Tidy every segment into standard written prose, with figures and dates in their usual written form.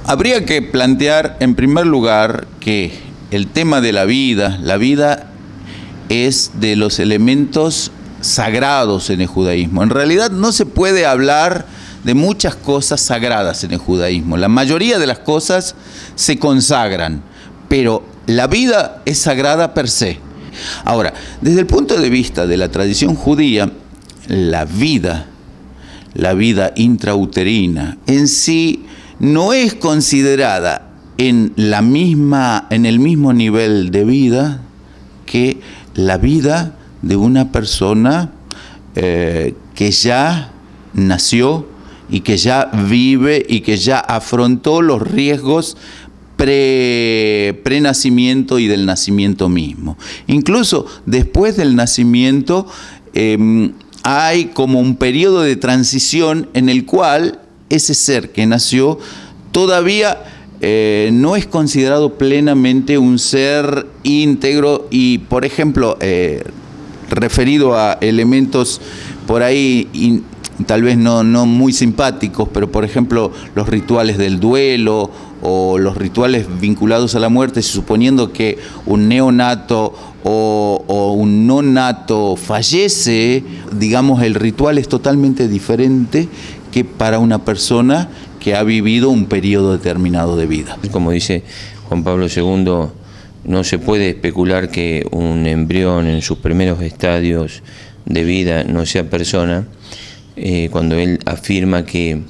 Habría que plantear en primer lugar que el tema de la vida es de los elementos sagrados en el judaísmo. En realidad no se puede hablar de muchas cosas sagradas en el judaísmo. La mayoría de las cosas se consagran, pero la vida es sagrada per se. Ahora, desde el punto de vista de la tradición judía, la vida intrauterina en sí no es considerada en el mismo nivel de vida que la vida de una persona que ya nació y que ya vive y que ya afrontó los riesgos prenacimiento y del nacimiento mismo. Incluso después del nacimiento hay como un periodo de transición en el cual ese ser que nació todavía no es considerado plenamente un ser íntegro y, por ejemplo, referido a elementos por ahí tal vez no muy simpáticos, pero por ejemplo los rituales del duelo o los rituales vinculados a la muerte, suponiendo que un neonato o un no nato fallece, digamos, el ritual es totalmente diferente que para una persona que ha vivido un periodo determinado de vida. Como dice Juan Pablo II, no se puede especular que un embrión en sus primeros estadios de vida no sea persona, cuando él afirma que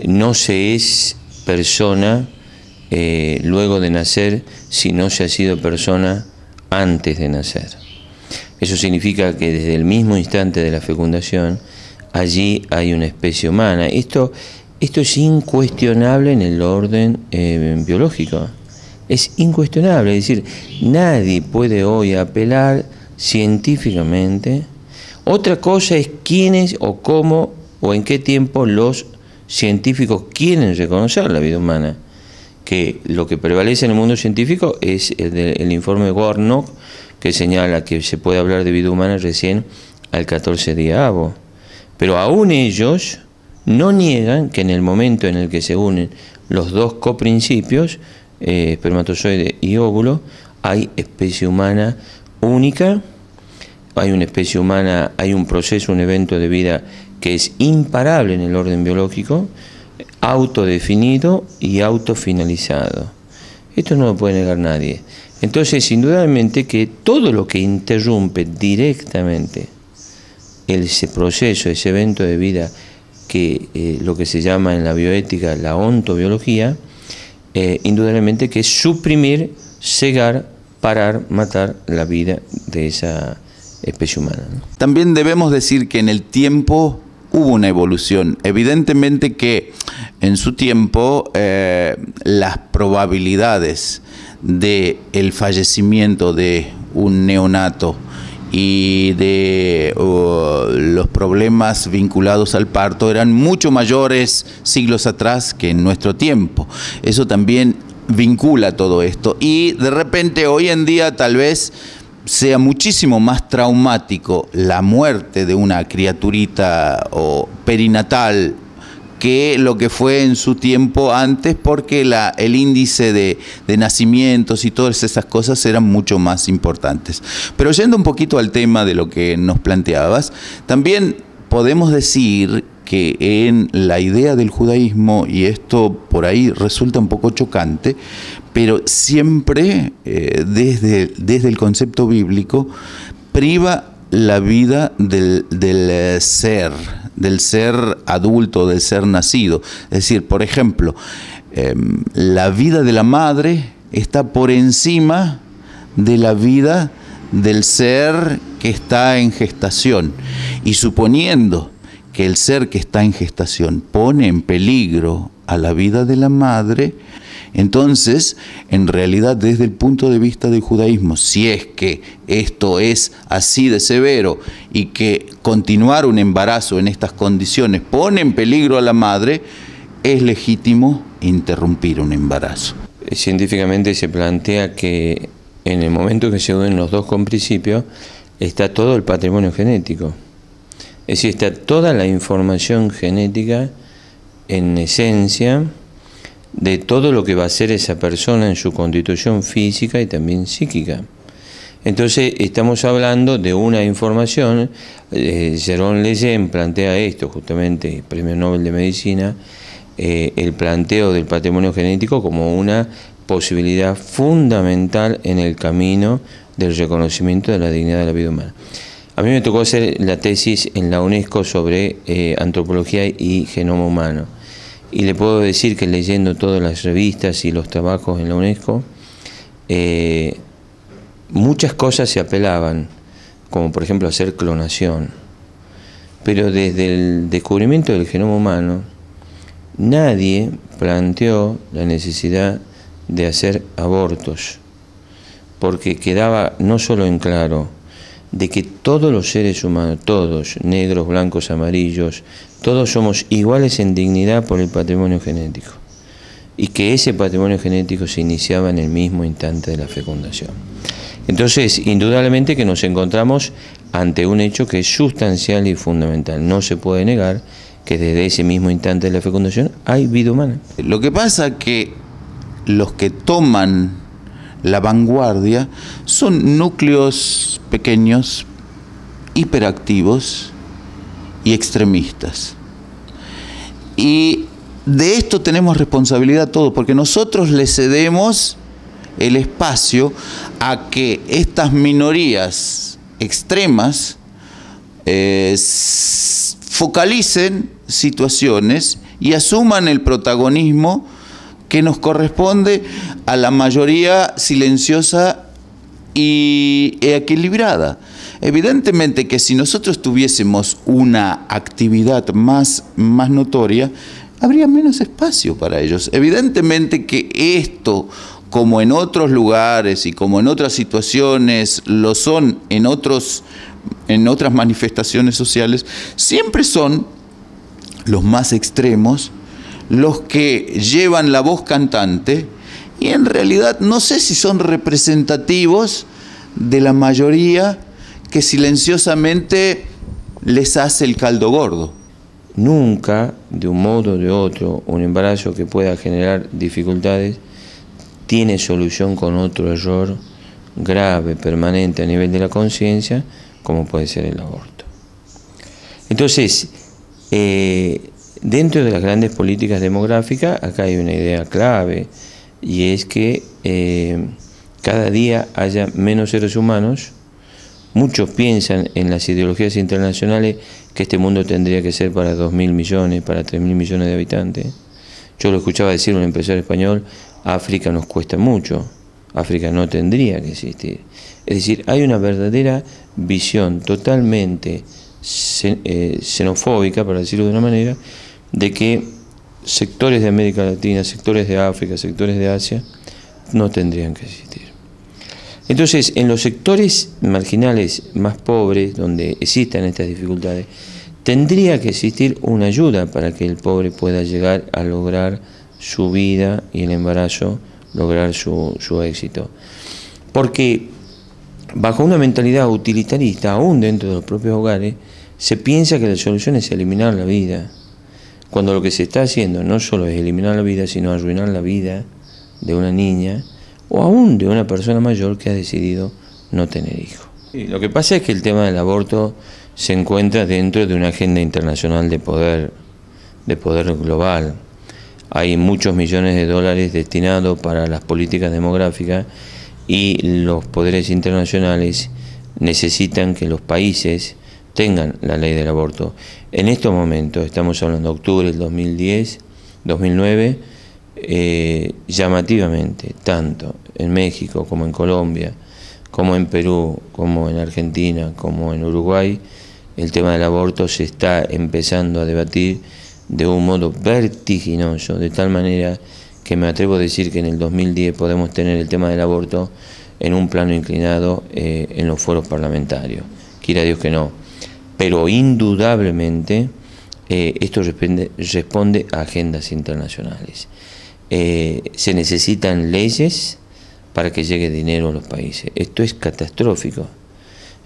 no se es persona luego de nacer si no se ha sido persona antes de nacer. Eso significa que desde el mismo instante de la fecundación allí hay una especie humana. Esto es incuestionable en el orden biológico. Es incuestionable, es decir, nadie puede hoy apelar científicamente. Otra cosa es quiénes o cómo o en qué tiempo los científicos quieren reconocer la vida humana, que lo que prevalece en el mundo científico es el informe de Warnock, que señala que se puede hablar de vida humana recién al 14º. Pero aún ellos no niegan que en el momento en el que se unen los dos coprincipios, espermatozoide y óvulo, hay especie humana única. Hay una especie humana, hay un proceso, un evento de vida que es imparable en el orden biológico, autodefinido y autofinalizado. Esto no lo puede negar nadie. Entonces, indudablemente que todo lo que interrumpe directamente ese proceso, ese evento de vida, que lo que se llama en la bioética la ontobiología, indudablemente que es suprimir, cegar, parar, matar la vida de esa especie humana, ¿no? También debemos decir que en el tiempo hubo una evolución. Evidentemente que en su tiempo las probabilidades del fallecimiento de un neonato y de los problemas vinculados al parto eran mucho mayores siglos atrás que en nuestro tiempo. Eso también vincula todo esto. Y de repente hoy en día tal vez sea muchísimo más traumático la muerte de una criaturita o perinatal que lo que fue en su tiempo antes, porque el índice de nacimientos y todas esas cosas eran mucho más importantes. Pero yendo un poquito al tema de lo que nos planteabas, también podemos decir que en la idea del judaísmo, y esto por ahí resulta un poco chocante, pero siempre desde el concepto bíblico priva la vida del ser adulto, del ser nacido. Es decir, por ejemplo, la vida de la madre está por encima de la vida del ser que está en gestación. Y suponiendo que el ser que está en gestación pone en peligro a la vida de la madre, entonces, en realidad, desde el punto de vista del judaísmo, si es que esto es así de severo y que continuar un embarazo en estas condiciones pone en peligro a la madre, es legítimo interrumpir un embarazo. Científicamente se plantea que en el momento que se unen los dos coprincipios está todo el patrimonio genético. Es decir, está toda la información genética en esencia de todo lo que va a ser esa persona en su constitución física y también psíquica. Entonces estamos hablando de una información, Jérôme Lejeune plantea esto, justamente Premio Nobel de Medicina, el planteo del patrimonio genético como una posibilidad fundamental en el camino del reconocimiento de la dignidad de la vida humana. A mí me tocó hacer la tesis en la UNESCO sobre antropología y genoma humano, y le puedo decir que leyendo todas las revistas y los trabajos en la UNESCO, muchas cosas se apelaban, como por ejemplo hacer clonación, pero desde el descubrimiento del genoma humano nadie planteó la necesidad de hacer abortos, porque quedaba no solo en claro de que todos los seres humanos, todos, negros, blancos, amarillos, todos somos iguales en dignidad por el patrimonio genético, y que ese patrimonio genético se iniciaba en el mismo instante de la fecundación. Entonces, indudablemente que nos encontramos ante un hecho que es sustancial y fundamental. No se puede negar que desde ese mismo instante de la fecundación hay vida humana. Lo que pasa es que los que toman la vanguardia son núcleos pequeños, hiperactivos y extremistas. Y de esto tenemos responsabilidad todos, porque nosotros le cedemos el espacio a que estas minorías extremas focalicen situaciones y asuman el protagonismo que nos corresponde a la mayoría silenciosa y equilibrada. Evidentemente que si nosotros tuviésemos una actividad más notoria, habría menos espacio para ellos. Evidentemente que esto, como en otros lugares y como en otras situaciones lo son en otras manifestaciones sociales, siempre son los más extremos los que llevan la voz cantante, y en realidad no sé si son representativos de la mayoría que silenciosamente les hace el caldo gordo. Nunca, de un modo o de otro, un embarazo que pueda generar dificultades tiene solución con otro error grave, permanente a nivel de la conciencia, como puede ser el aborto. Entonces, dentro de las grandes políticas demográficas, acá hay una idea clave, y es que cada día haya menos seres humanos. Muchos piensan en las ideologías internacionales que este mundo tendría que ser para 2.000 millones, para 3.000 millones de habitantes. Yo lo escuchaba decir un empresario español: África nos cuesta mucho, África no tendría que existir. Es decir, hay una verdadera visión totalmente xenofóbica, para decirlo de una manera, de que sectores de América Latina, sectores de África, sectores de Asia no tendrían que existir. Entonces, en los sectores marginales más pobres, donde existan estas dificultades, tendría que existir una ayuda para que el pobre pueda llegar a lograr su vida y el embarazo, lograr su éxito. Porque bajo una mentalidad utilitarista, aún dentro de los propios hogares, se piensa que la solución es eliminar la vida, cuando lo que se está haciendo no solo es eliminar la vida, sino arruinar la vida de una niña o aún de una persona mayor que ha decidido no tener hijos. Lo que pasa es que el tema del aborto se encuentra dentro de una agenda internacional de poder global. Hay muchos millones de dólares destinados para las políticas demográficas, y los poderes internacionales necesitan que los países tengan la ley del aborto. En estos momentos, estamos hablando de octubre del 2009, llamativamente, tanto en México como en Colombia, como en Perú, como en Argentina, como en Uruguay, el tema del aborto se está empezando a debatir de un modo vertiginoso, de tal manera que me atrevo a decir que en el 2010 podemos tener el tema del aborto en un plano inclinado en los foros parlamentarios. Quiera Dios que no. Pero indudablemente esto responde a agendas internacionales. Se necesitan leyes para que llegue dinero a los países. Esto es catastrófico.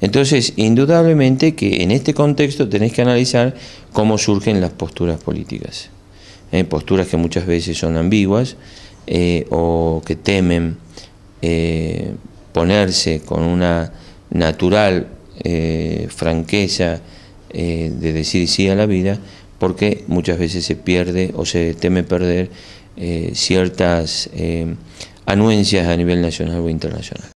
Entonces, indudablemente que en este contexto tenés que analizar cómo surgen las posturas políticas. posturas que muchas veces son ambiguas o que temen ponerse con una natural franqueza de decir sí a la vida, porque muchas veces se pierde o se teme perder ciertas anuencias a nivel nacional o internacional.